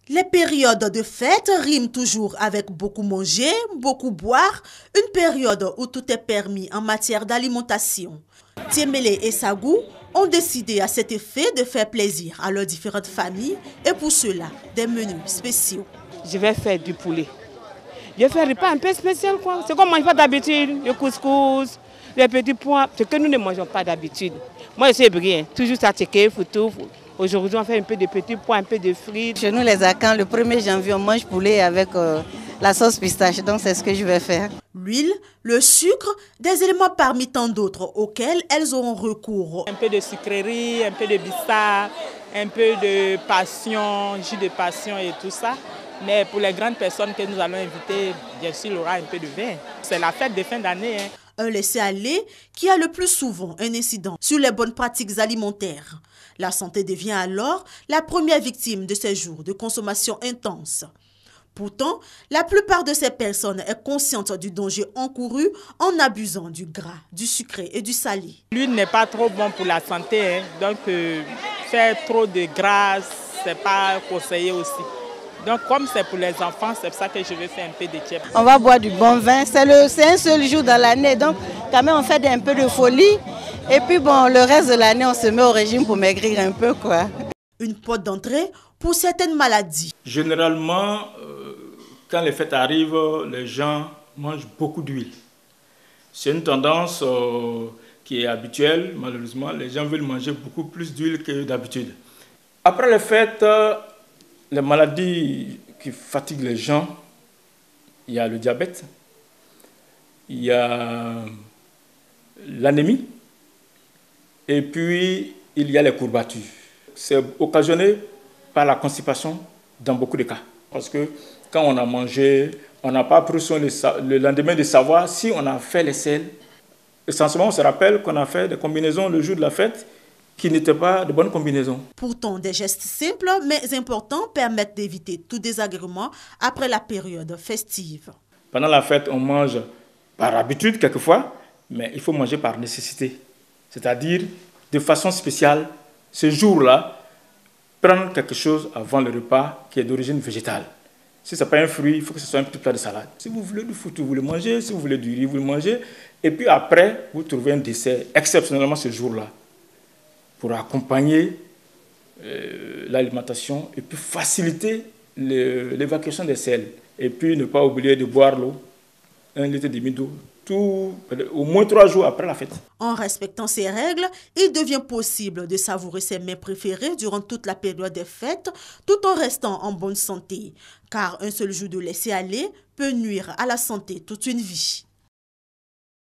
Les périodes de fête riment toujours avec beaucoup manger, beaucoup boire, une période où tout est permis en matière d'alimentation. Tiemele et Sagou ont décidé à cet effet de faire plaisir à leurs différentes familles et pour cela, des menus spéciaux. Je vais faire du poulet. Je vais faire un repas un peu spécial, quoi. C'est qu'on ne mange pas d'habitude, le couscous, les petits pois, ce que nous ne mangeons pas d'habitude. Moi, je sais bien, toujours ça checker, photo. Aujourd'hui, on fait un peu de petits pois, un peu de frites. Chez nous, les Akans, le 1er janvier, on mange poulet avec la sauce pistache. Donc, c'est ce que je vais faire. L'huile, le sucre, des éléments parmi tant d'autres auxquels elles auront recours. Un peu de sucrerie, un peu de bissap, un peu de passion, jus de passion et tout ça. Mais pour les grandes personnes que nous allons inviter, bien sûr, il y aura un peu de vin. C'est la fête de fin d'année. Un laisser-aller qui a le plus souvent un incident sur les bonnes pratiques alimentaires. La santé devient alors la première victime de ces jours de consommation intense. Pourtant, la plupart de ces personnes est consciente du danger encouru en abusant du gras, du sucré et du salé. L'huile n'est pas trop bon pour la santé, donc faire trop de gras, ce n'est pas conseillé aussi. Donc comme c'est pour les enfants, c'est pour ça que je vais faire un peu de tiep. On va boire du bon vin, c'est un seul jour dans l'année, donc quand même on fait un peu de folie. Et puis bon, le reste de l'année, on se met au régime pour maigrir un peu, quoi. Une porte d'entrée pour certaines maladies. Généralement, quand les fêtes arrivent, les gens mangent beaucoup d'huile. C'est une tendance qui est habituelle, malheureusement. Les gens veulent manger beaucoup plus d'huile que d'habitude. Après les fêtes, les maladies qui fatiguent les gens, il y a le diabète, il y a l'anémie, et puis il y a les courbatures. C'est occasionné par la constipation dans beaucoup de cas. Parce que quand on a mangé, on n'a pas pris soin le lendemain de savoir si on a fait les selles. Essentiellement, on se rappelle qu'on a fait des combinaisons le jour de la fête qui n'étaient pas de bonnes combinaisons. Pourtant, des gestes simples mais importants permettent d'éviter tout désagrément après la période festive. Pendant la fête, on mange par habitude quelquefois, mais il faut manger par nécessité. C'est-à-dire, de façon spéciale, ce jour-là, prendre quelque chose avant le repas qui est d'origine végétale. Si ce n'est pas un fruit, il faut que ce soit un petit plat de salade. Si vous voulez du foutou, vous le mangez. Si vous voulez du riz, vous le mangez. Et puis après, vous trouvez un dessert, exceptionnellement ce jour-là, pour accompagner l'alimentation et puis faciliter l'évacuation des selles. Et puis ne pas oublier de boire l'eau, 1,5 litre d'eau, au moins 3 jours après la fête. En respectant ces règles, il devient possible de savourer ses mets préférés durant toute la période des fêtes, tout en restant en bonne santé. Car un seul jour de laisser aller peut nuire à la santé toute une vie.